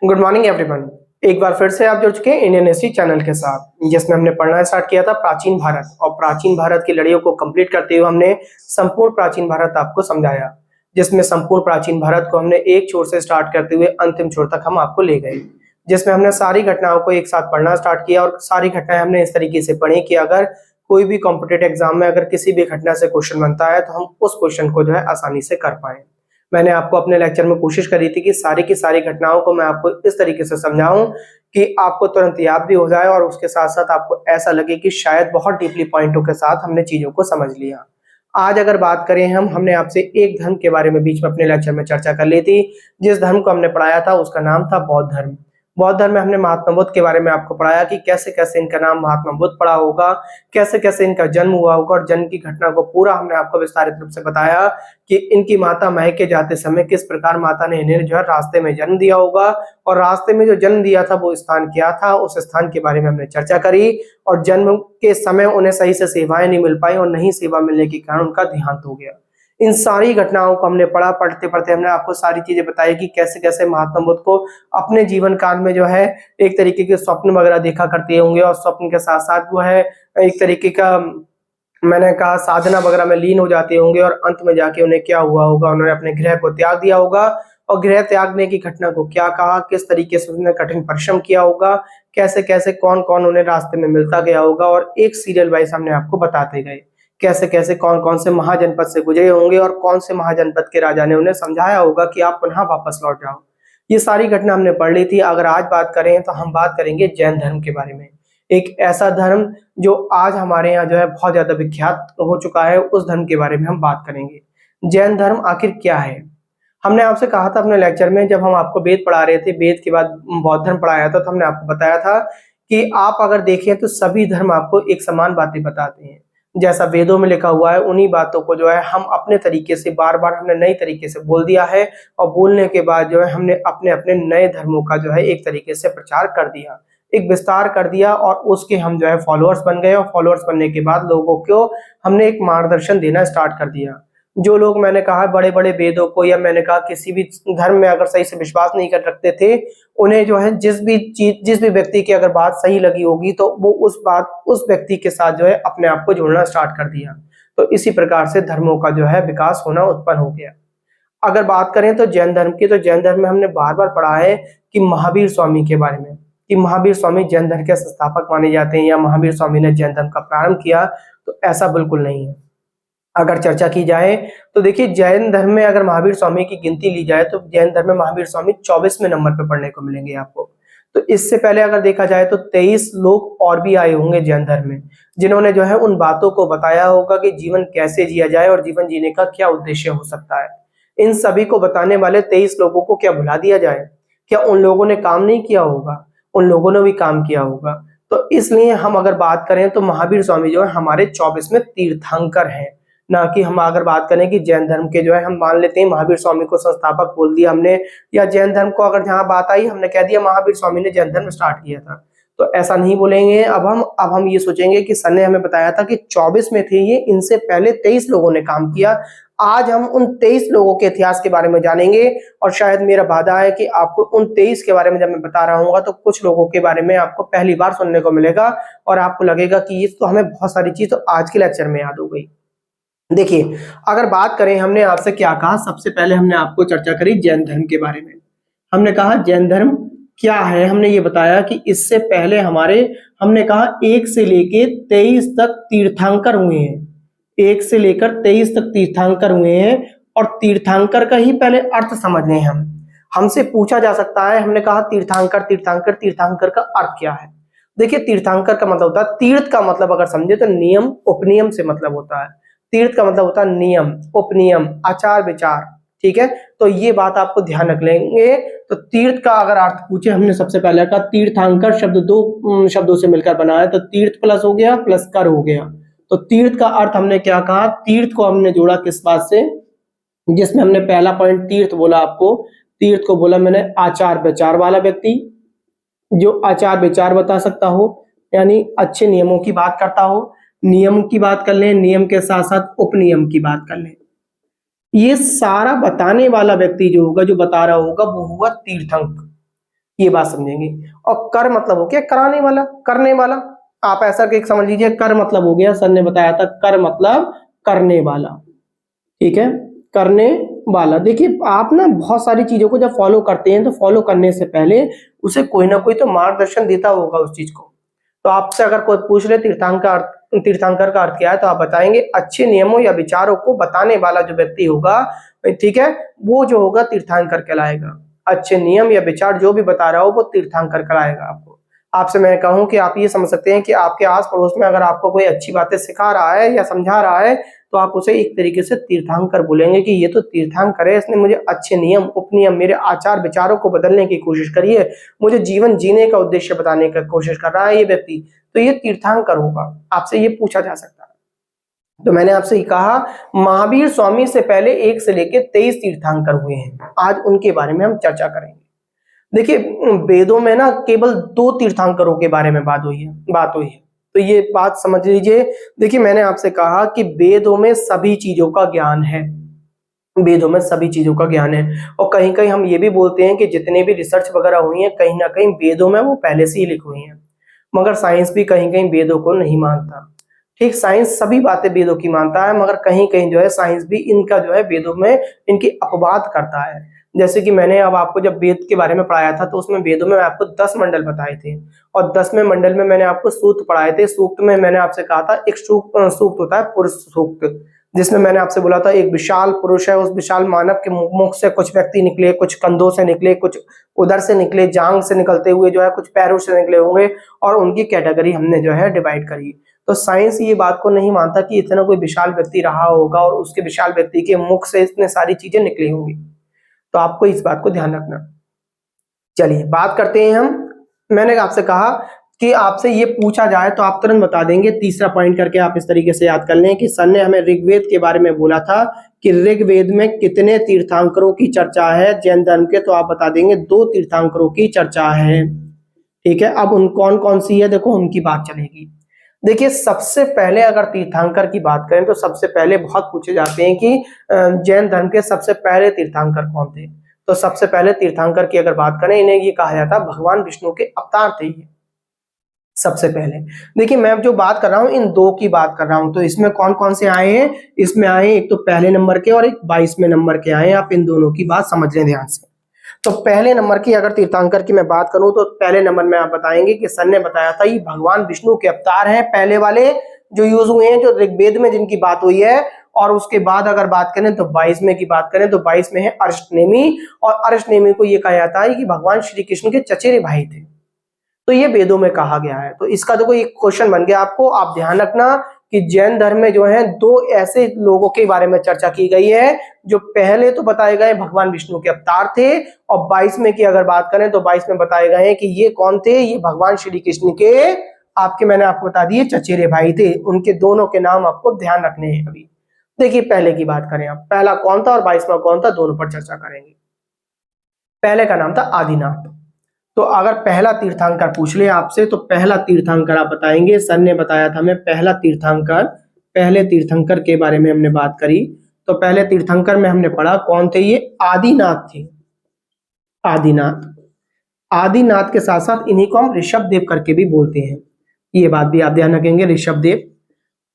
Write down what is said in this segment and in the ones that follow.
Good morning everyone. एक बार फिर से आप जुड़ चुके हैं इंडियन हिस्ट्री चैनल के साथ, जिसमें हमने पढ़ना स्टार्ट किया था प्राचीन भारत, और प्राचीन भारत की लड़ियों को कंप्लीट करते हुए हमने संपूर्ण प्राचीन भारत आपको समझाया, जिसमें संपूर्ण प्राचीन भारत को हमने एक छोर से स्टार्ट करते हुए अंतिम छोर तक हम आपको ले गए, जिसमें हमने सारी घटनाओं को एक साथ पढ़ना स्टार्ट किया। और सारी घटनाएं हमने इस तरीके से पढ़ी कि अगर कोई भी कॉम्पिटेटिव एग्जाम में अगर किसी भी घटना से क्वेश्चन बनता है तो हम उस क्वेश्चन को जो है आसानी से कर पाए। मैंने आपको अपने लेक्चर में कोशिश करी थी कि सारी की सारी घटनाओं को मैं आपको इस तरीके से समझाऊं कि आपको तुरंत याद भी हो जाए और उसके साथ साथ आपको ऐसा लगे कि शायद बहुत डीपली पॉइंटों के साथ हमने चीजों को समझ लिया। आज अगर बात करें हमने आपसे एक धर्म के बारे में बीच में अपने लेक्चर में चर्चा कर ली थी। जिस धर्म को हमने पढ़ाया था उसका नाम था बौद्ध धर्म। बौद्ध धर्म में हमने महात्मा बुद्ध के बारे में आपको पढ़ाया कि कैसे कैसे इनका नाम महात्मा बुद्ध पड़ा होगा, कैसे कैसे इनका जन्म हुआ होगा, और जन्म की घटना को पूरा हमने आपको विस्तारित रूप से बताया कि इनकी माता महके जाते समय किस प्रकार माता ने इन्हें जो है रास्ते में जन्म दिया होगा, और रास्ते में जो जन्म दिया था वो स्थान क्या था, उस स्थान के बारे में हमने चर्चा करी। और जन्म के समय उन्हें सही से सेवाएं नहीं मिल पाई और नहीं सेवा मिलने के कारण उनका देहांत हो गया। इन सारी घटनाओं को हमने पढ़ा। पढ़ते पढ़ते हमने आपको सारी चीजें बताई कि कैसे कैसे महात्मा बुद्ध को अपने जीवन काल में जो है एक तरीके के स्वप्न वगैरह देखा करते होंगे, और स्वप्न के साथ साथ वो है एक तरीके का, मैंने कहा, साधना वगैरह में लीन हो जाते होंगे, और अंत में जाके उन्हें क्या हुआ होगा, उन्होंने अपने गृह को त्याग दिया होगा। और गृह त्यागने की घटना को क्या कहा, किस तरीके से उन्होंने कठिन परिश्रम किया होगा, कैसे कैसे कौन कौन उन्हें रास्ते में मिलता गया होगा, और एक सीरियल वाइज हमने आपको बताते गए कैसे कैसे कौन कौन से महाजनपद से गुजरे होंगे, और कौन से महाजनपद के राजा ने उन्हें समझाया होगा कि आप पुनः वापस लौट जाओ। ये सारी घटना हमने पढ़ ली थी। अगर आज बात करें तो हम बात करेंगे जैन धर्म के बारे में। एक ऐसा धर्म जो आज हमारे यहाँ जो है बहुत ज्यादा विख्यात हो चुका है, उस धर्म के बारे में हम बात करेंगे। जैन धर्म आखिर क्या है? हमने आपसे कहा था अपने लेक्चर में, जब हम आपको वेद पढ़ा रहे थे, वेद के बाद बौद्ध धर्म पढ़ाया था, तो हमने आपको बताया था कि आप अगर देखें तो सभी धर्म आपको एक समान बातें बताते हैं। जैसा वेदों में लिखा हुआ है उन्हीं बातों को जो है हम अपने तरीके से बार बार हमने नई तरीके से बोल दिया है, और बोलने के बाद जो है हमने अपने अपने नए धर्मों का जो है एक तरीके से प्रचार कर दिया, एक विस्तार कर दिया, और उसके हम जो है फॉलोअर्स बन गए। और फॉलोअर्स बनने के बाद लोगों को हमने एक मार्गदर्शन देना स्टार्ट कर दिया। जो लोग, मैंने कहा, बड़े बड़े वेदों को, या मैंने कहा किसी भी धर्म में अगर सही से विश्वास नहीं कर रखते थे, उन्हें जो है जिस भी व्यक्ति की अगर बात सही लगी होगी तो वो उस व्यक्ति के साथ जो है अपने आप को जोड़ना स्टार्ट कर दिया। तो इसी प्रकार से धर्मों का जो है विकास होना उत्पन्न हो गया। अगर बात करें तो जैन धर्म की, तो जैन धर्म में हमने बार बार पढ़ा है कि महावीर स्वामी के बारे में, कि महावीर स्वामी जैन धर्म के संस्थापक माने जाते हैं, या महावीर स्वामी ने जैन धर्म का प्रारंभ किया। तो ऐसा बिल्कुल नहीं है। अगर चर्चा की जाए तो देखिए, जैन धर्म में अगर महावीर स्वामी की गिनती ली जाए तो जैन धर्म में महावीर स्वामी 24वें नंबर पर पढ़ने को मिलेंगे आपको। तो इससे पहले अगर देखा जाए तो 23 लोग और भी आए होंगे जैन धर्म में, जिन्होंने जो है उन बातों को बताया होगा कि जीवन कैसे जिया जाए और जीवन जीने का क्या उद्देश्य हो सकता है। इन सभी को बताने वाले 23 लोगों को क्या भुला दिया जाए? क्या उन लोगों ने काम नहीं किया होगा? उन लोगों ने भी काम किया होगा। तो इसलिए हम अगर बात करें तो महावीर स्वामी जो है हमारे 24वें तीर्थंकर हैं, ना कि हम अगर बात करें कि जैन धर्म के जो है, हम मान लेते हैं महावीर स्वामी को संस्थापक बोल दिया हमने, या जैन धर्म को अगर जहां बात आई हमने कह दिया महावीर स्वामी ने जैन धर्म स्टार्ट किया था। तो ऐसा नहीं बोलेंगे। अब हम ये सोचेंगे कि सर ने हमें बताया था कि 24 में थे ये, इनसे पहले 23 लोगों ने काम किया। आज हम उन 23 लोगों के इतिहास के बारे में जानेंगे, और शायद मेरा वादा है कि आपको उन 23 के बारे में जब मैं बता रहा हूँ तो कुछ लोगों के बारे में आपको पहली बार सुनने को मिलेगा, और आपको लगेगा कि ये तो हमें बहुत सारी चीज तो आज के लेक्चर में याद हो गई। देखिए, अगर बात करें, हमने आपसे क्या कहा, सबसे पहले हमने आपको चर्चा करी जैन धर्म के बारे में। हमने कहा जैन धर्म क्या है, हमने ये बताया कि इससे पहले हमने कहा 1 से लेके 23 तक तीर्थंकर हुए हैं। 1 से लेकर 23 तक तीर्थंकर हुए हैं, और तीर्थंकर का ही पहले अर्थ समझ लें हम। हमसे पूछा जा सकता है, हमने कहा तीर्थंकर तीर्थंकर तीर्थंकर का अर्थ क्या है? देखिए, तीर्थंकर का मतलब होता है, तीर्थ का मतलब अगर समझे तो नियम उपनियम से मतलब होता है। तीर्थ का मतलब होता है नियम, उपनियम, आचार विचार। ठीक है, तो ये बात आपको ध्यान रख लेंगे। तो तीर्थ का अगर अर्थ पूछे, हमने सबसे पहले कहा तीर्थंकर शब्द 2 शब्दों से मिलकर बना है, तो तीर्थ प्लस हो गया प्लस कर हो गया। तो तीर्थ का अर्थ हमने क्या कहा, तीर्थ को हमने जोड़ा किस बात से, जिसमें हमने पहला पॉइंट तीर्थ बोला आपको। तीर्थ को बोला मैंने आचार विचार वाला व्यक्ति, जो आचार विचार बता सकता हो, यानी अच्छे नियमों की बात करता हो। नियम की बात कर लें, नियम के साथ साथ उपनियम की बात कर लें। ये सारा बताने वाला व्यक्ति जो होगा, जो बता रहा होगा, वो हुआ तीर्थंकर। ये बात समझेंगे। और कर मतलब हो गया कराने वाला, करने वाला। आप ऐसा कि समझ लीजिए, कर मतलब हो गया, सर ने बताया था, कर मतलब करने वाला, ठीक है, करने वाला। देखिए आप ना बहुत सारी चीजों को जब फॉलो करते हैं तो फॉलो करने से पहले उसे कोई ना कोई तो मार्गदर्शन देता होगा उस चीज को। तो आपसे अगर कोई पूछ ले तीर्थंकर का अर्थ क्या है, तो आप बताएंगे अच्छे नियमों या विचारों को बताने वाला जो व्यक्ति होगा, ठीक है, वो जो होगा तीर्थंकर कहलाएगा। अच्छे नियम या विचार जो भी बता रहा हो वो तीर्थंकर कहलाएगा आपको। आपसे मैं कहूं कि आप ये समझ सकते हैं कि आपके आस पड़ोस में अगर आपको कोई अच्छी बातें सिखा रहा है या समझा रहा है, तो आप उसे एक तरीके से तीर्थंकर बोलेंगे कि ये तो तीर्थंकर है, इसने मुझे अच्छे नियम उपनियम मेरे आचार विचारों को बदलने की कोशिश करी है, मुझे जीवन जीने का उद्देश्य बताने की कोशिश कर रहा है ये व्यक्ति, तो ये तीर्थंकर होगा। आपसे ये पूछा जा सकता है। तो मैंने आपसे ये कहा, महावीर स्वामी से पहले 1 से लेकर 23 तीर्थंकर हुए हैं। आज उनके बारे में हम चर्चा करेंगे। देखिए वेदों में ना केवल 2 तीर्थंकरों के बारे में बात हुई है, तो ये बात समझ लीजिए। देखिए मैंने आपसे कहा कि वेदों में सभी चीजों का ज्ञान है, वेदों में सभी चीजों का ज्ञान है। और कहीं कहीं हम ये भी बोलते हैं कि जितने भी रिसर्च वगैरह हुई है कहीं ना कहीं वेदों में वो पहले से ही लिखी हुई हैं। मगर साइंस भी कहीं कहीं वेदों को नहीं मानता। ठीक, साइंस सभी बातें वेदों की मानता है, मगर कहीं कहीं जो है साइंस भी इनका जो है वेदों में इनकी अपवाद करता है। जैसे कि मैंने अब आपको जब वेद के बारे में पढ़ाया था तो उसमें वेदों में आपको 10 मंडल बताए थे, और 10वें मंडल में मैंने आपको सूक्त पढ़ाए थे। सूक्त में मैंने आपसे कहा था एक सूक्त होता है पुरुष सूक्त, जिसमें मैंने आपसे बोला था एक विशाल पुरुष है, उस विशाल मानव के मुख से कुछ व्यक्ति निकले, कुछ कंधों से निकले, कुछ उधर से निकले, जांग से निकलते हुए जो है कुछ पैरों से निकले होंगे, और उनकी कैटेगरी हमने जो है डिवाइड करी। तो साइंस ये बात को नहीं मानता कि इतना कोई विशाल व्यक्ति रहा होगा और उसके विशाल व्यक्ति के मुख से इतने सारी चीजें निकली होंगी। तो आपको इस बात को ध्यान रखना। चलिए बात करते हैं हम। मैंने आपसे कहा कि आपसे ये पूछा जाए तो आप तुरंत बता देंगे। तीसरा पॉइंट करके आप इस तरीके से याद कर लें कि सर ने हमें ऋग्वेद के बारे में बोला था कि ऋग्वेद में कितने तीर्थंकरों की चर्चा है जैन धर्म के, तो आप बता देंगे 2 तीर्थंकरों की चर्चा है। ठीक है, अब उन कौन कौन सी है देखो उनकी बात चलेगी। देखिए सबसे पहले अगर तीर्थंकर की बात करें तो सबसे पहले बहुत पूछे जाते हैं कि जैन धर्म के सबसे पहले तीर्थंकर कौन थे। तो सबसे पहले तीर्थंकर की अगर बात करें, इन्हें ये कहा जाता है भगवान विष्णु के अवतार थे ये सबसे पहले। देखिए मैं जो बात कर रहा हूं इन 2 की बात कर रहा हूं, तो इसमें कौन कौन से आए हैं, इसमें आए एक तो पहले नंबर के और एक 22वें नंबर के आए हैं। आप इन दोनों की बात समझ लें ध्यान से। तो पहले नंबर की अगर तीर्थंकर की मैं बात करूं तो पहले नंबर में आप बताएंगे कि सर ने बताया था ये भगवान विष्णु के अवतार हैं, पहले वाले जो यूज हुए हैं, जो ऋग्वेद में जिनकी बात हुई है। और उसके बाद अगर बात करें तो 22वें की बात करें तो 22 में है अर्ष्टनेमी, और अर्ष्टनेमी को ये कहा जाता है कि भगवान श्री कृष्ण के चचेरे भाई थे। तो ये वेदों में कहा गया है। तो इसका देखो एक क्वेश्चन बन गया आपको, आप ध्यान रखना कि जैन धर्म में जो है 2 ऐसे लोगों के बारे में चर्चा की गई है जो पहले तो बताए गए भगवान विष्णु के अवतार थे, और 22 में की अगर बात करें तो 22 में बताए गए हैं कि ये कौन थे, ये भगवान श्री कृष्ण के आपके मैंने आपको बता दिए चचेरे भाई थे। उनके दोनों के नाम आपको ध्यान रखने हैं। अभी देखिए पहले की बात करें, आप पहला कौन था और 22वां कौन था, दोनों पर चर्चा करेंगे। पहले का नाम था आदिनाथ। तो अगर पहला तीर्थंकर पूछ ले आपसे तो पहला तीर्थंकर आप बताएंगे। सर ने बताया था हमें पहले तीर्थंकर के बारे में हमने बात करी। तो पहले तीर्थंकर में हमने पढ़ा कौन थे, ये आदिनाथ थे। आदिनाथ के साथ साथ इन्हीं को हम ऋषभ देव करके भी बोलते हैं, ये बात भी आप ध्यान रखेंगे, ऋषभ देव।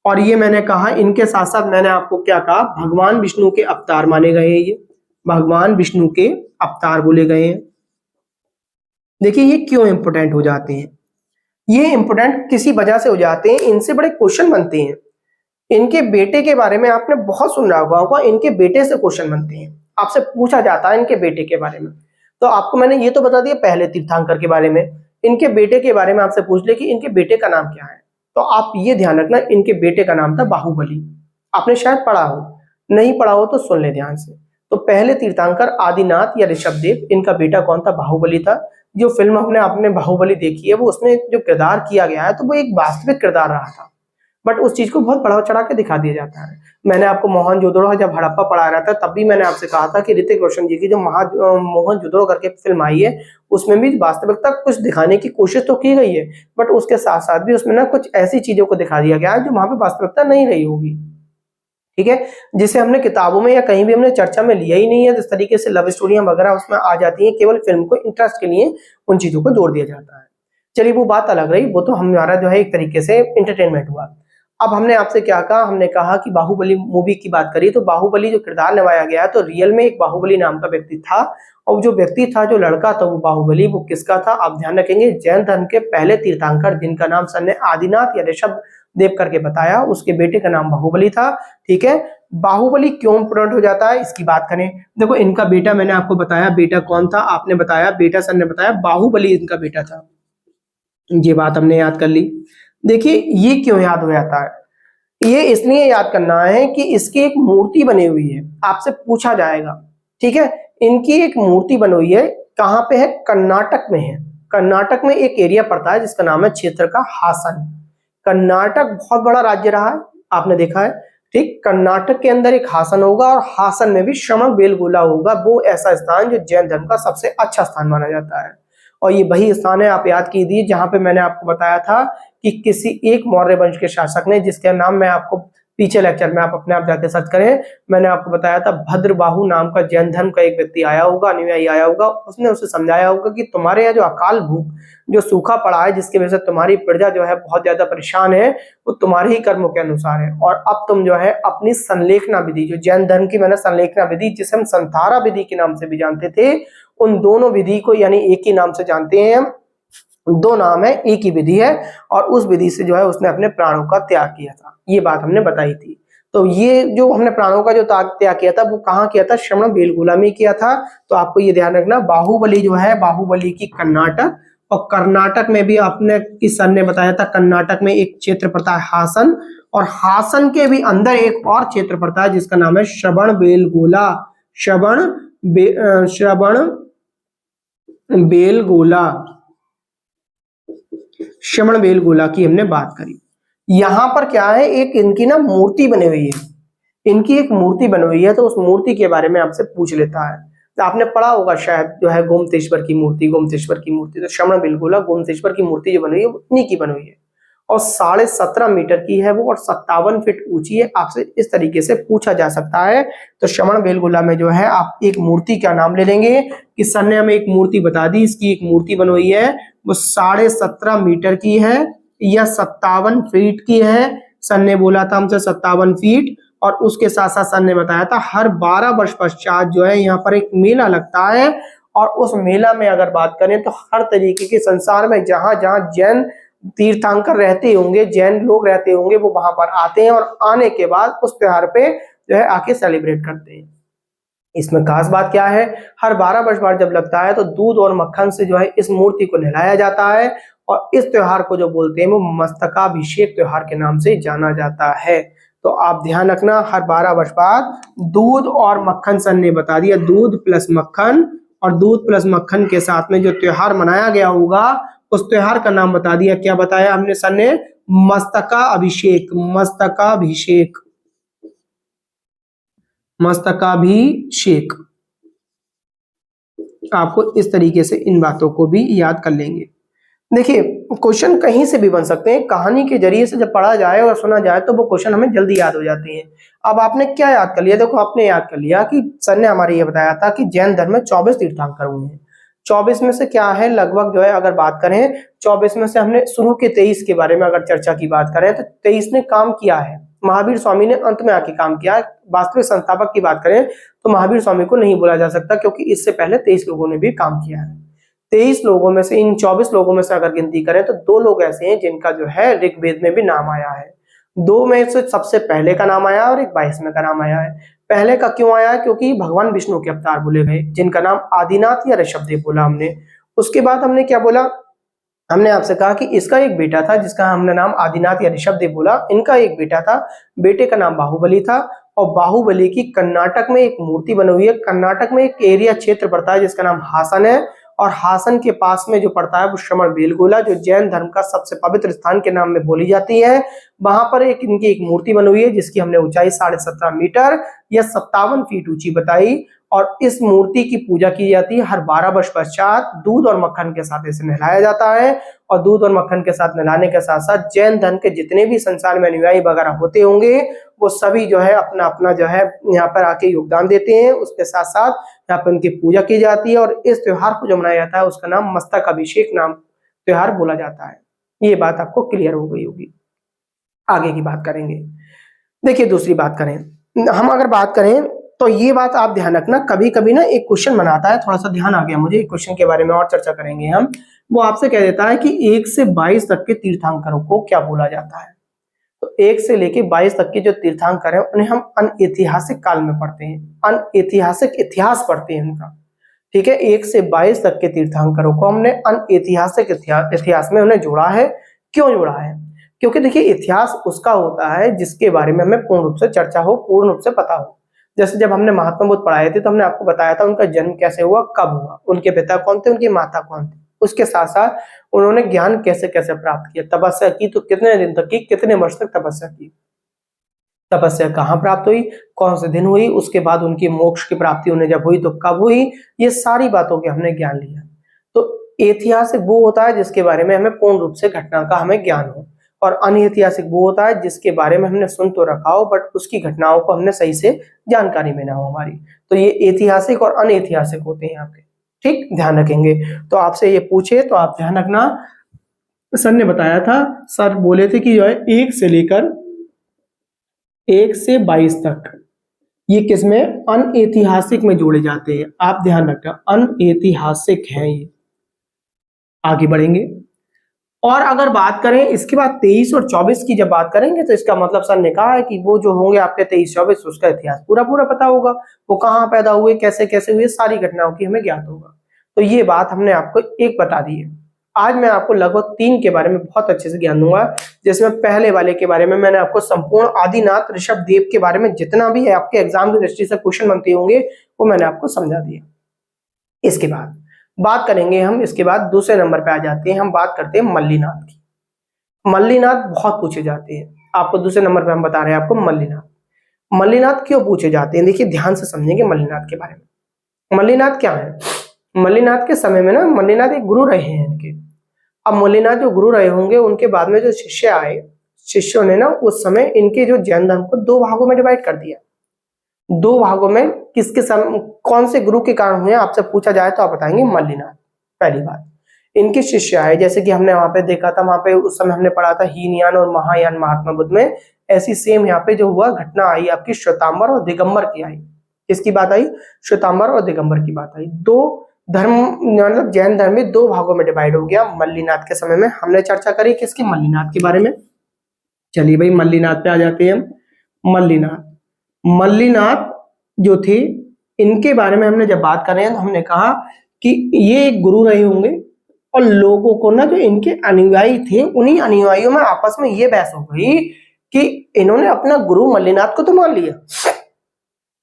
और ये मैंने कहा इनके साथ साथ मैंने आपको क्या कहा, भगवान विष्णु के अवतार माने गए हैं, ये भगवान विष्णु के अवतार बोले गए हैं। देखिए ये क्यों इंपोर्टेंट हो जाते हैं, ये इंपोर्टेंट किसी वजह से हो जाते हैं, इनसे बड़े क्वेश्चन बनते हैं। इनके बेटे के बारे में आपने बहुत सुन रहा होगा, इनके बेटे से क्वेश्चन बनते हैं, आपसे पूछा जाता है इनके बेटे के बारे में। तो आपको मैंने ये तो बता दिया पहले तीर्थंकर के बारे में, इनके बेटे के बारे में आपसे पूछ ले कि इनके बेटे का नाम क्या है। तो आप ये ध्यान रखना इनके बेटे का नाम था बाहुबली। आपने शायद पढ़ा हो, नहीं पढ़ा हो तो सुन ले ध्यान से। तो पहले तीर्थंकर आदिनाथ या ऋषभ देव, इनका बेटा कौन था, बाहुबली था। जो फिल्म आपने बाहुबली देखी है वो उसमें जो किरदार किया गया है तो वो एक वास्तविक किरदार रहा था, बट उस चीज को बहुत बढ़ा चढ़ा के दिखा दिया जाता है। मैंने आपको मोहनजोदड़ो जब हड़प्पा पढ़ा रहा था तब भी मैंने आपसे कहा था कि ऋतिक रोशन जी की जो मोहनजोदड़ो करके फिल्म आई है उसमें भी वास्तविकता कुछ दिखाने की कोशिश तो की गई है, बट उसके साथ साथ भी उसमें ना कुछ ऐसी चीजों को दिखा दिया गया है जो वहां पे वास्तविकता नहीं रही होगी। ठीक है, जिसे हमने किताबों में या कहीं भी हमने चर्चा में लिया ही नहीं है। इस तरीके से लव स्टोरियां वगैरह उसमें आ जाती हैं, केवल फिल्म को इंटरेस्ट के लिए उन चीजों को जोड़ दिया जाता है। चलिए वो बात अलग रही, वो तो हमारा जो है एक तरीके से एंटरटेनमेंट हुआ। अब हमने आपसे क्या कहा, हमने कहा कि बाहुबली मूवी की बात करी तो बाहुबली जो किरदार निभाया गया तो रियल में एक बाहुबली नाम का व्यक्ति था, और जो व्यक्ति था, जो लड़का था वो बाहुबली, वो किसका था आप ध्यान रखेंगे, जैन धर्म के पहले तीर्थंकर जिनका नाम सर ने आदिनाथ या ऋषभ देव करके बताया, उसके बेटे का नाम बाहुबली था। ठीक है, बाहुबली क्यों इंपोर्टेंट हो जाता है इसकी बात करें। देखो इनका बेटा मैंने आपको बताया, बेटा कौन था आपने बताया, बेटा सर ने बताया बाहुबली इनका बेटा था, ये बात हमने याद कर ली। देखिए ये क्यों याद हो जाता है, ये इसलिए याद करना है कि इसकी एक मूर्ति बनी हुई है, आपसे पूछा जाएगा। ठीक है, इनकी एक मूर्ति बनी हुई है, कहां पे है, कर्नाटक में है। कर्नाटक में एक एरिया पड़ता है जिसका नाम है क्षेत्र का हासन। कर्नाटक बहुत बड़ा राज्य रहा है, आपने देखा है। ठीक, कर्नाटक के अंदर एक हासन होगा और हासन में भी श्रवण बेलगोला होगा, वो ऐसा स्थान जो जैन धर्म का सबसे अच्छा स्थान माना जाता है। और ये वही स्थान है, आप याद कीजिए, जहां पे मैंने आपको बताया था कि किसी एक मौर्य वंश के शासक ने, जिसका नाम मैं आपको पीछे लेक्चर में आप अपने आप जाके सर्च करें, मैंने आपको बताया था भद्रबाहु नाम का जैन धर्म का एक व्यक्ति आया होगा, अनुयायी आया होगा, उसने उसे समझाया होगा कि तुम्हारे यहाँ जो अकाल भूख, जो सूखा पड़ा है, जिसकी वजह से तुम्हारी प्रजा जो है बहुत ज्यादा परेशान है, वो तुम्हारे ही कर्मों के अनुसार है। और अब तुम जो है अपनी संलेखना विधि, जो जैन धर्म की मैंने संलेखना विधि, जिसे हम संथारा विधि के नाम से भी जानते थे, उन दोनों विधि को यानी एक ही नाम से जानते हैं हम, दो नाम है, एक ही विधि है, और उस विधि से जो है उसने अपने प्राणों का त्याग किया था, ये बात हमने बताई थी। तो ये जो हमने प्राणों का जो त्याग किया था वो कहाँ किया था, श्रवण बेलगोला में किया था। तो आपको ये ध्यान रखना, बाहुबली जो है, बाहुबली की कर्नाटक, और कर्नाटक में भी आपने किस सर ने बताया था, कर्नाटक में एक क्षेत्र पड़ता है हासन, और हासन के भी अंदर एक और क्षेत्र पड़ता है जिसका नाम है श्रवण बेलगोला। श्रवण बेलगोला, श्रवण बेलगोला की हमने बात करी। यहां पर क्या है, एक इनकी ना मूर्ति बनी हुई है, इनकी एक मूर्ति बनी हुई है, तो उस मूर्ति के बारे में आपसे पूछ लेता है। तो आपने पढ़ा होगा शायद, जो है गोमतेश्वर की मूर्ति, गोमतेश्वर की मूर्ति, तो श्रवण बेलगोला गोमतेश्वर की मूर्ति जो बनी हुई है उन्हीं की बनी हुई है, और 17.5 मीटर की है वो, और 57 फीट ऊंची है। आपसे इस तरीके से पूछा जा सकता है। तो श्रवण बेलगोला में जो है आप एक मूर्ति का नाम ले लेंगे कि सर ने हमें एक मूर्ति बता दी, इसकी एक मूर्ति बनी हुई है, वो 17.5 मीटर की है या 57 फीट की है। सर ने बोला था हमसे 57 फीट, और उसके साथ साथ सर ने बताया था हर 12 वर्ष पश्चात जो है यहाँ पर एक मेला लगता है, और उस मेला में अगर बात करें तो हर तरीके के संसार में जहां जहां जैन तीर्थंकर रहते होंगे, जैन लोग रहते होंगे, वो वहां पर आते हैं, और आने के बाद उस त्योहार पे जो है आके सेलिब्रेट करते हैं। इसमें खास बात क्या है, हर 12 वर्ष बाद जब लगता है तो दूध और मक्खन से जो है इस मूर्ति को नहलाया जाता है, और इस त्योहार को जो बोलते हैं वो मस्तकाभिषेक त्योहार के नाम से जाना जाता है। तो आप ध्यान रखना, हर 12 वर्ष बाद दूध और मक्खन, सर ने बता दिया दूध प्लस मक्खन, और दूध प्लस मक्खन के साथ में जो त्योहार मनाया गया होगा उस त्योहार का नाम बता दिया। क्या बताया हमने सर ने, मस्तकाभिषेक, मस्तकाभिषेक, मस्तकाभिषेक। आपको इस तरीके से इन बातों को भी याद कर लेंगे। देखिए क्वेश्चन कहीं से भी बन सकते हैं, कहानी के जरिए से जब पढ़ा जाए और सुना जाए तो वो क्वेश्चन हमें जल्दी याद हो जाते हैं। अब आपने क्या याद कर लिया, देखो आपने याद कर लिया कि सर ने हमारे ये बताया था कि जैन धर्म में 24 तीर्थंकर हुए हैं। 24 में से क्या है, लगभग जो है अगर बात करें 24 में से हमने शुरू के 23 के बारे में अगर चर्चा की बात करें तो 23 ने काम किया है, महावीर स्वामी ने अंत में आके काम किया। वास्तविक संस्थापक की बात करें तो महावीर स्वामी को नहीं बोला जा सकता, क्योंकि इससे पहले 23 लोगों ने भी काम किया है। 23 लोगों में से, इन 24 लोगों में से अगर गिनती करें तो 2 लोग ऐसे हैं जिनका जो है ऋग्वेद में भी नाम आया है। 2 में से सबसे पहले का नाम आया और एक 22वें का नाम आया है। पहले का क्यों आया, क्योंकि भगवान विष्णु के अवतार बोले गए, जिनका नाम आदिनाथ या ऋषभदेव बोला हमने। उसके बाद हमने क्या बोला, हमने आपसे कहा कि इसका एक बेटा था जिसका हमने नाम आदिनाथ या ऋषभदेव बोला। इनका एक बेटा था, बेटे का नाम बाहुबली था, और बाहुबली की कर्नाटक में एक मूर्ति बनी हुई है। कर्नाटक में एक एरिया क्षेत्र पड़ता है जिसका नाम हासन है, और हासन के पास में जो पड़ता है वो श्रवण बेलगोला, जो जैन धर्म का सबसे पवित्र स्थान के नाम में बोली जाती है। वहां पर इनकी एक मूर्ति बनी हुई है जिसकी हमने ऊंचाई 17.5 मीटर या 57 फीट ऊंची बताई, और इस मूर्ति की पूजा की जाती है हर 12 वर्ष पश्चात। दूध और मक्खन के साथ इसे नहलाया जाता है, और दूध और मक्खन के साथ नहलाने के साथ साथ जैन धर्म के जितने भी संसार में अनुयायी वगैरह होते होंगे वो सभी जो है अपना अपना जो है यहाँ पर आके योगदान देते हैं। उसके साथ साथ यहाँ पर उनकी पूजा की जाती है और इस त्योहार को जो मनाया जाता है उसका नाम मस्तक अभिषेक नाम त्योहार बोला जाता है। ये बात आपको क्लियर हो गई होगी। आगे की बात करेंगे। देखिए दूसरी बात करें, हम अगर बात करें तो ये बात आप ध्यान रखना, कभी कभी ना एक क्वेश्चन बनाता है, थोड़ा सा ध्यान आ गया मुझे, एक क्वेश्चन के बारे में और चर्चा करेंगे हम। वो आपसे कह देता है कि 1 से 22 तक के तीर्थंकरों को क्या बोला जाता है। तो 1 से लेके 22 तक के जो तीर्थंकर हैं उन्हें हम अनऐतिहासिक काल में पढ़ते हैं, अनऐतिहासिक इतिहास पढ़ते हैं उनका। ठीक है, 1 से 22 तक के तीर्थंकरों को हमने अनऐतिहासिक इतिहास में उन्हें जोड़ा है। क्यों जोड़ा है? क्योंकि देखिए इतिहास उसका होता है जिसके बारे में हमें पूर्ण रूप से चर्चा हो, पूर्ण रूप से पता हो। जैसे जब हमने महात्मा बुद्ध पढ़ाए थे तो हमने आपको बताया था उनका जन्म कैसे हुआ, कब हुआ, उनके पिता कौन थे, उनकी माता कौन थी। उसके साथ साथ उन्होंने ज्ञान कैसे कैसे प्राप्त किया, तपस्या की तो कितने दिन तक की, कितने वर्ष तक तपस्या की, तपस्या कहाँ प्राप्त हुई, कौन से दिन हुई, उसके बाद उनकी मोक्ष की प्राप्ति उन्हें जब हुई तो कब हुई, ये सारी बातों के हमने ज्ञान लिया। तो ऐतिहासिक वो होता है जिसके बारे में हमें पूर्ण रूप से घटना का हमें ज्ञान हो, और अनऐतिहासिक वो होता है जिसके बारे में हमने सुन तो रखा हो बट उसकी घटनाओं को हमने सही से जानकारी में ना हो हमारी। तो ये ऐतिहासिक और अनऐतिहासिक होते हैं आपके। ठीक, ध्यान रखेंगे। तो आपसे ये पूछे तो आप ध्यान रखना, सर ने बताया था, सर बोले थे कि जो है 1 से लेकर 1 से 22 तक ये किसमें, अनऐतिहासिक में जोड़े जाते हैं। आप ध्यान रखना अनऐतिहासिक है ये। आगे बढ़ेंगे और अगर बात करें इसके बाद 23 और 24 की जब बात करेंगे तो इसका मतलब सर ने कहा है कि वो जो होंगे आपके 23-24 उसका इतिहास पूरा पूरा पता होगा, वो कहाँ पैदा हुए, कैसे कैसे हुए, सारी घटनाओं की हमें ज्ञात होगा। तो ये बात हमने आपको एक बता दी है। आज मैं आपको लगभग 3 के बारे में बहुत अच्छे से ज्ञान दूंगा, जिसमें पहले वाले के बारे में मैंने आपको संपूर्ण आदिनाथ ऋषभ देव के बारे में जितना भी है आपके एग्जाम की दृष्टि से क्वेश्चन बनते होंगे वो मैंने आपको समझा दिया। इसके बाद बात करेंगे हम, इसके बाद दूसरे नंबर पे आ जाते हैं, हम बात करते हैं मल्लीनाथ की। मल्लीनाथ बहुत पूछे जाते हैं, आपको दूसरे नंबर पे हम बता रहे हैं आपको मल्लीनाथ। मल्लीनाथ क्यों पूछे जाते हैं, देखिए ध्यान से समझेंगे मल्लीनाथ के बारे में। मल्लीनाथ क्या है? मल्लीनाथ के समय में ना मल्लीनाथ एक गुरु रहे हैं इनके। अब मल्लीनाथ जो गुरु रहे होंगे उनके बाद में जो शिष्य आए, शिष्यों ने ना उस समय इनके जो जैन धर्म को 2 भागों में डिवाइड कर दिया। 2 भागों में किसके कौन से गुरु के कारण हुए आपसे पूछा जाए तो आप बताएंगे मल्लीनाथ। पहली बात, इनके शिष्य आए, जैसे कि हमने वहां पे देखा था, वहां पे उस समय हमने पढ़ा था हीनयान और महायान महात्मा बुद्ध में, ऐसी सेम यहाँ पे जो हुआ घटना आई आपकी श्वेतांबर और दिगंबर की आई। किसकी बात आई? श्वेतांबर और दिगंबर की बात आई। 2 धर्म मतलब जैन धर्म में 2 भागों में डिवाइड हो गया मल्लीनाथ के समय में। हमने चर्चा करी किसके? मल्लीनाथ के बारे में। चलिए भाई मल्लीनाथ पे आ जाते हैं हम। मल्लीनाथ जो थे इनके बारे में हमने जब बात कर रहे हैं तो हमने कहा कि ये एक गुरु रहे होंगे और लोगों को ना जो इनके अनुयायी थे उन्हीं अनुयायियों में आपस में ये बहस हो गई कि इन्होंने अपना गुरु मल्लीनाथ को तो मान लिया,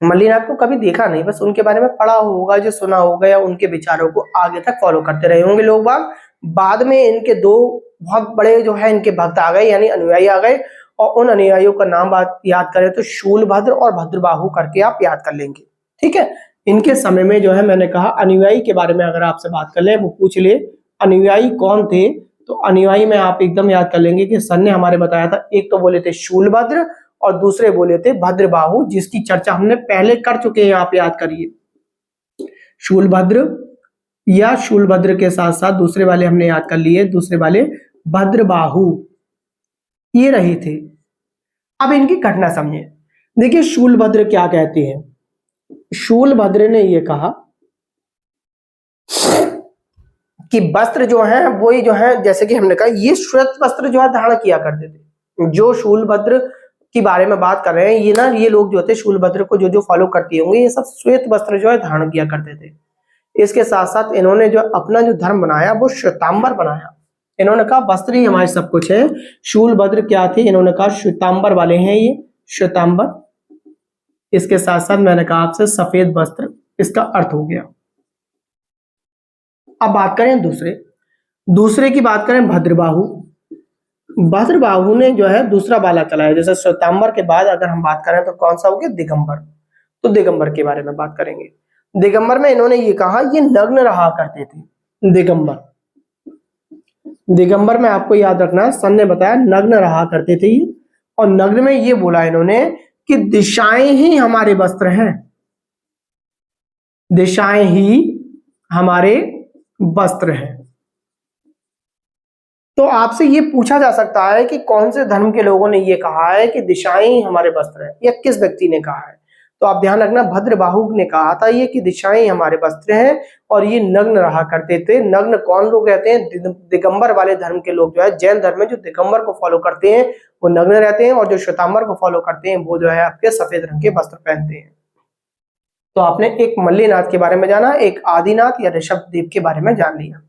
मल्लीनाथ को कभी देखा नहीं, बस उनके बारे में पढ़ा होगा, जो सुना होगा, या उनके विचारों को आगे तक फॉलो करते रहे होंगे लोग बाग। बाद में इनके 2 बहुत बड़े जो है इनके भक्त आ गए, यानी अनुयायी आ गए, और उन अनुयायियों का नाम बात याद करें तो शूलभद्र और भद्रबाहु करके आप याद कर लेंगे। ठीक है, इनके समय में जो है मैंने कहा अनुयायी के बारे में अगर आपसे बात कर ले, वो पूछ ले अनुयायी कौन थे, तो अनुयायी में आप एकदम याद कर लेंगे कि सर ने हमारे बताया था, एक तो बोले थे शूलभद्र और दूसरे बोले थे भद्रबाहु, जिसकी चर्चा हमने पहले कर चुके हैं, आप याद करिए। शूलभद्र या शूलभद्र के साथ साथ दूसरे वाले हमने याद कर लिए, दूसरे वाले भद्रबाहु ये रहे थे। अब इनकी घटना समझे। देखिए शूलभद्र क्या कहते हैं, शूलभद्र ने ये कहा कि वस्त्र जो है वही जो है, जैसे कि हमने कहा ये श्वेत वस्त्र जो है धारण किया करते थे। जो शूलभद्र के बारे में बात कर रहे हैं ये ना, ये लोग जो थे शूलभद्र को जो जो फॉलो करते होंगे ये सब श्वेत वस्त्र जो है धारण किया करते थे। इसके साथ साथ इन्होंने जो अपना जो धर्म बनाया वो श्वेतांबर बनाया। इन्होंने कहा वस्त्र ही हमारे सब कुछ है। शूलभद्र क्या थे? इन्होंने कहा श्वेतांबर वाले हैं ये, श्वेतांबर। इसके साथ साथ मैंने कहा आपसे सफेद वस्त्र, इसका अर्थ हो गया। अब बात करें दूसरे की बात करें भद्रबाहु। भद्रबाहु ने जो है दूसरा बाला चलाया, जैसे श्वेतांबर के बाद अगर हम बात करें तो कौन सा हो गया? दिगंबर। तो दिगंबर के बारे में बात करेंगे। दिगंबर में इन्होंने ये कहा ये नग्न रहा करते थे। दिगंबर में आपको याद रखना, सन ने बताया नग्न रहा करते थे, और नग्न में ये बोला इन्होंने कि दिशाएं ही हमारे वस्त्र हैं, दिशाएं ही हमारे वस्त्र हैं। तो आपसे ये पूछा जा सकता है कि कौन से धर्म के लोगों ने ये कहा है कि दिशाएं ही हमारे वस्त्र हैं, या किस व्यक्ति ने कहा है? तो आप ध्यान रखना, भद्रबाहु ने कहा था ये कि दिशाएं हमारे वस्त्र हैं, और ये नग्न रहा करते थे। नग्न कौन लोग रहते हैं? दिगंबर वाले धर्म के लोग जो है, जैन धर्म में जो दिगंबर को फॉलो करते हैं वो नग्न रहते हैं, और जो श्वेतांबर को फॉलो करते हैं वो जो है आपके सफेद रंग के वस्त्र पहनते हैं। तो आपने एक मल्लीनाथ के बारे में जाना, एक आदिनाथ या ऋषभदेव के बारे में जान लिया।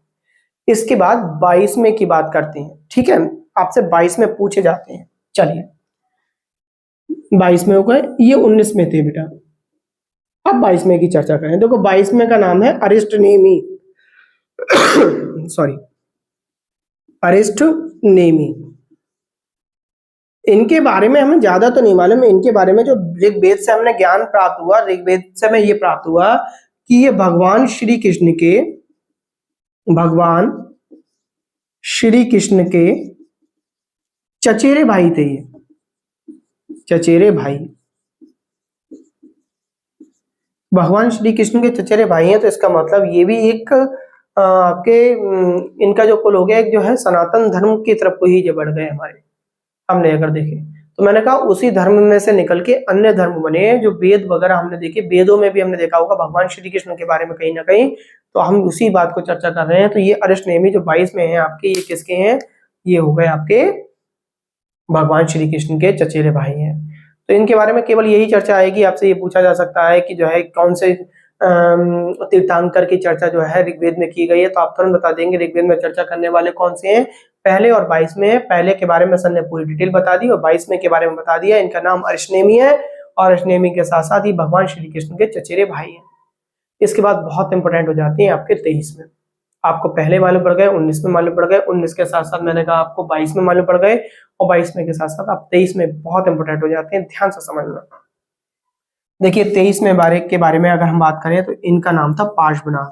इसके बाद 22वें की बात करते हैं, ठीक है? आपसे 22वें पूछे जाते हैं। चलिए 22वें हो गए, ये 19वें थे बेटा। अब 22वें की चर्चा करें। देखो 22वें का नाम है अरिस्टनेमी सॉरी, अरिस्टनेमी। इनके बारे में हमें ज्यादा तो नहीं मालूम। इनके बारे में जो ऋग्वेद से हमने ज्ञान प्राप्त हुआ, ऋग्वेद से हमें ये प्राप्त हुआ कि ये भगवान श्री कृष्ण के चचेरे भाई थे। ये चचेरे भाई, भगवान श्री कृष्ण के चचेरे भाई हैं। तो इसका मतलब ये भी एक आपके इनका जो कुल हो गया, एक जो है सनातन धर्म की तरफ को ही जो बढ़ गए हमारे, हमने अगर देखे तो। मैंने कहा उसी धर्म में से निकल के अन्य धर्म बने, जो वेद वगैरह हमने देखे। वेदों में भी हमने देखा होगा भगवान श्री कृष्ण के बारे में कहीं ना कहीं, तो हम उसी बात को चर्चा कर रहे हैं। तो ये अरिष्टनेमी जो 22 में है आपके, ये किसके हैं? ये हो गए आपके भगवान श्री कृष्ण के चचेरे भाई हैं। तो इनके बारे में केवल यही चर्चा आएगी। आपसे ये पूछा जा सकता है कि जो है कौन से तीर्थंकर की चर्चा जो है ऋग्वेद में की गई है, तो आप तुरंत बता देंगे ऋग्वेद में चर्चा करने वाले कौन से हैं। पहले और 22वें है। पहले के बारे में सर ने पूरी डिटेल बता दी, और 22वें के बारे में बता दिया। इनका नाम अरिष्टनेमी है, और अरिष्टनेमी के साथ साथ ही भगवान श्री कृष्ण के चचेरे भाई हैं। इसके बाद बहुत इंपॉर्टेंट हो जाती है आपके 23वें। आपको पहले मालूम पड़ गए, 19 में मालूम पड़ गए, 19 के साथ साथ मैंने कहा आपको 22 में मालूम पड़ गए, और 22 के साथ साथ आप 23 में बहुत इंपॉर्टेंट हो जाते हैं। ध्यान से समझना। देखिए 23वें के बारे में अगर हम बात करें तो इनका नाम था पार्श्वनाथ।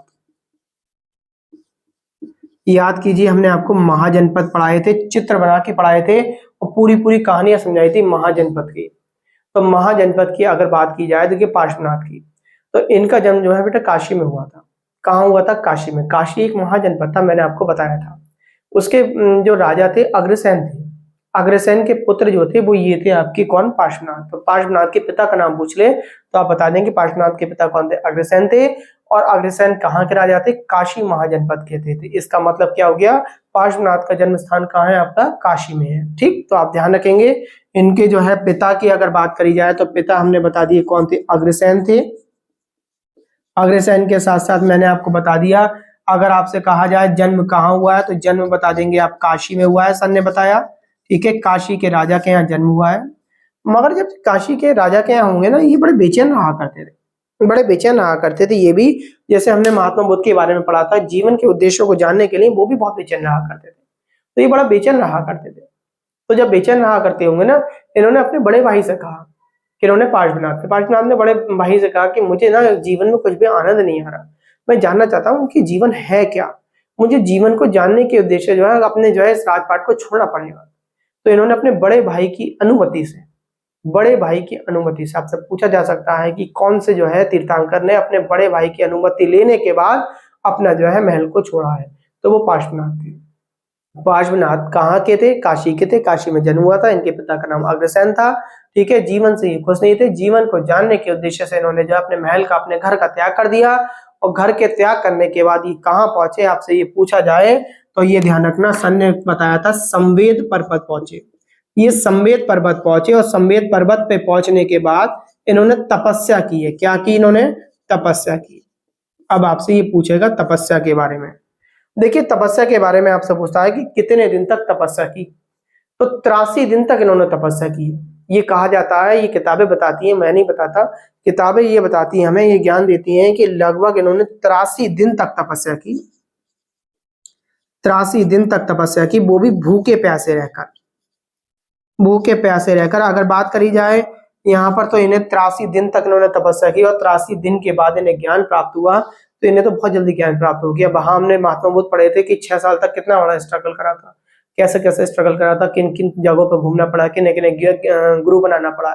याद कीजिए, हमने आपको महाजनपद पढ़ाए थे, चित्र बना के पढ़ाए थे, और पूरी पूरी कहानियां समझाई थी महाजनपद की। तो महाजनपद की अगर बात की जाए, देखिए पार्श्वनाथ की, तो इनका जन्म जो है बेटा काशी में हुआ था। कहाँ हुआ था? काशी में। काशी एक महाजनपद था, मैंने आपको बताया था। उसके जो राजा थे अग्रसेन थे। अग्रसेन के पुत्र जो थे वो ये थे आपकी कौन? पार्श्वनाथ। तो पार्श्वनाथ के पिता का नाम पूछ ले तो आप बता देंगे पार्श्वनाथ के पिता कौन थे? अग्रसेन थे। और अग्रसेन कहाँ के राजा थे? काशी महाजनपद के थे। इसका मतलब क्या हो गया? पार्श्वनाथ का जन्म स्थान कहाँ है आपका? काशी में है। ठीक, तो आप ध्यान रखेंगे। इनके जो है पिता की अगर बात करी जाए तो पिता हमने बता दिए कौन थे? अग्रसेन थे। अग्रसेन के साथ साथ मैंने आपको बता दिया, अगर आपसे कहा जाए जन्म कहाँ हुआ है तो जन्म बता देंगे आप काशी में हुआ है, सर ने बताया। ठीक है, काशी के राजा के यहाँ जन्म हुआ है। मगर जब काशी के राजा के यहाँ होंगे ना, ये बड़े बेचैन रहा करते थे, बड़े बेचैन रहा करते थे। ये भी जैसे हमने महात्मा बुद्ध के बारे में पढ़ा था, जीवन के उद्देश्यों को जानने के लिए वो भी बहुत बेचैन रहा करते थे। तो ये बड़ा बेचैन रहा करते थे। तो जब बेचैन रहा करते होंगे ना, इन्होंने अपने बड़े भाई से कहा, कि इन्होंने पार्श्वनाथ ने बड़े भाई से कहा कि मुझे ना जीवन में कुछ भी आनंद नहीं आ रहा, मैं जानना चाहता हूँ उनकी जीवन है क्या, मुझे जीवन को जानने के उद्देश्य जो है अपने जो है इस राजपाट को छोड़ना पड़ेगा। तो इन्होंने अपने बड़े भाई की अनुमति से आपसे पूछा जा सकता है कि कौन से जो है तीर्थंकर ने अपने बड़े भाई की अनुमति लेने के बाद अपना जो है महल को छोड़ा है? तो वो पार्श्वनाथ थे। पार्श्वनाथ कहाँ के थे? काशी के थे। काशी में जन्म हुआ था। इनके पिता का नाम अग्रसेन था। ठीक है, जीवन से ये खुश नहीं थे। जीवन को जानने के उद्देश्य से इन्होंने जो अपने महल का, अपने घर का त्याग कर दिया, और घर के त्याग करने के बाद ये कहाँ पहुंचे? आपसे ये पूछा जाए तो ये ध्यान रखना, सन ने बताया था संवेद पर्वत पहुंचे। ये संवेद पर्वत पहुंचे, और संवेद पर्वत पे पहुंचने के बाद इन्होंने तपस्या की है। क्या की? इन्होंने तपस्या की। अब आपसे ये पूछेगा तपस्या के बारे में। देखिए तपस्या के बारे में आपसे पूछता है कि कितने दिन तक तपस्या की? तो 83 दिन तक इन्होंने तपस्या की। ये कहा जाता है, ये किताबें बताती हैं, मैं नहीं बताता, किताबें ये बताती हैं, हमें ये ज्ञान देती हैं कि लगभग इन्होंने 83 दिन तक तपस्या की। 83 दिन तक तपस्या की, वो भी भूखे प्यासे रहकर। अगर बात करी जाए यहाँ पर, तो इन्हें 83 दिन तक इन्होंने तपस्या की, और 83 दिन के बाद इन्हें ज्ञान प्राप्त हुआ। तो इन्हें तो बहुत जल्दी ज्ञान प्राप्त हो गया। वहां हमने महात्मा बुद्ध पढ़े थे कि 6 साल तक कितना बड़ा स्ट्रगल करा था, कैसे कैसे स्ट्रगल करा था, किन किन जगहों पर घूमना पड़ा, किन्हें किन्हें गुरु बनाना पड़ा।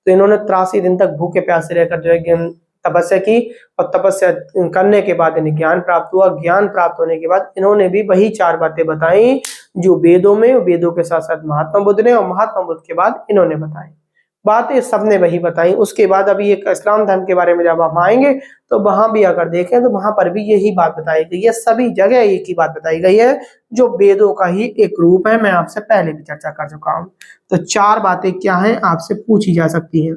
तो इन्होंने 83 दिन तक भूखे प्यासे रहकर जो है तपस्या की, और तपस्या करने के बाद इन्हें ज्ञान प्राप्त हुआ। ज्ञान प्राप्त होने के बाद इन्होंने भी वही 4 बातें बताई जो वेदों में, वेदों के साथ साथ महात्मा बुद्ध ने, और महात्मा बुद्ध के बाद इन्होंने बताई बातें, सबने वही बताई। उसके बाद अभी एक इस्लाम धर्म के बारे में जब हम आएंगे तो वहां भी अगर देखें तो वहां पर भी यही बात बताई गई है, सभी जगह एक ही बात बताई गई है जो वेदों का ही एक रूप है। मैं आपसे पहले भी चर्चा कर चुका हूं। तो 4 बातें क्या हैं आपसे पूछी जा सकती हैं।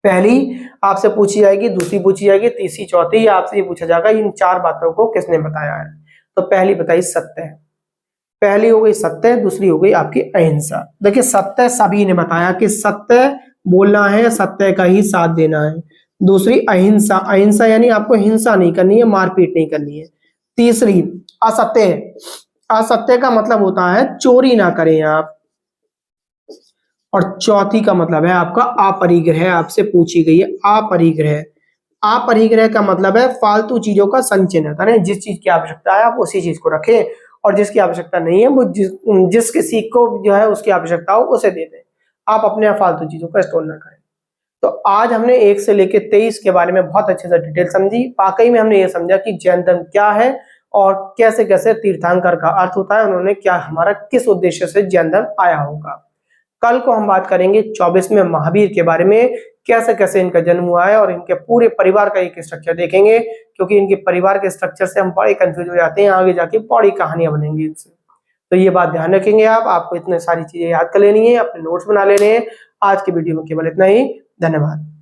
पहली आपसे पूछी जाएगी, दूसरी पूछी जाएगी, तीसरी, चौथी, या आपसे ये पूछा जाएगा इन 4 बातों को किसने बताया है। तो पहली बताई सत्य है, पहली हो गई सत्य, दूसरी हो गई आपकी अहिंसा। देखिए सत्य सभी ने बताया कि सत्य बोलना है, सत्य का ही साथ देना है। दूसरी अहिंसा, अहिंसा यानी आपको हिंसा नहीं करनी है, मारपीट नहीं करनी है। तीसरी असत्य, असत्य का मतलब होता है चोरी ना करें आप। और चौथी का मतलब है आपका अपरिग्रह, आपसे पूछी गई है अपरिग्रह। अपरिग्रह का मतलब है फालतू चीजों का संचय न करें, जिस चीज की आवश्यकता है आप उसी चीज को रखें, और जिसकी आवश्यकता नहीं है वो जिस किसी को जो है उसकी आवश्यकता हो उसे दे दें। आप अपने फालतू चीजों का स्टोर न करें। तो आज हमने 1 से लेकर 23 के बारे में बहुत अच्छे से डिटेल समझी। वाकई में हमने ये समझा कि जैन धर्म क्या है और कैसे कैसे तीर्थंकर का अर्थ होता है, उन्होंने क्या, हमारा किस उद्देश्य से जैन धर्म आया होगा। कल को हम बात करेंगे 24वें महावीर के बारे में, कैसे कैसे इनका जन्म हुआ है, और इनके पूरे परिवार का एक स्ट्रक्चर देखेंगे, क्योंकि इनके परिवार के स्ट्रक्चर से हम बड़े कंफ्यूज हो जाते हैं, आगे जाके बड़ी कहानियां बनेंगी इनसे। तो ये बात ध्यान रखेंगे आप, आपको इतने सारी चीजें याद कर लेनी है, अपने नोट्स बना लेने हैं। आज की वीडियो में केवल इतना ही। धन्यवाद।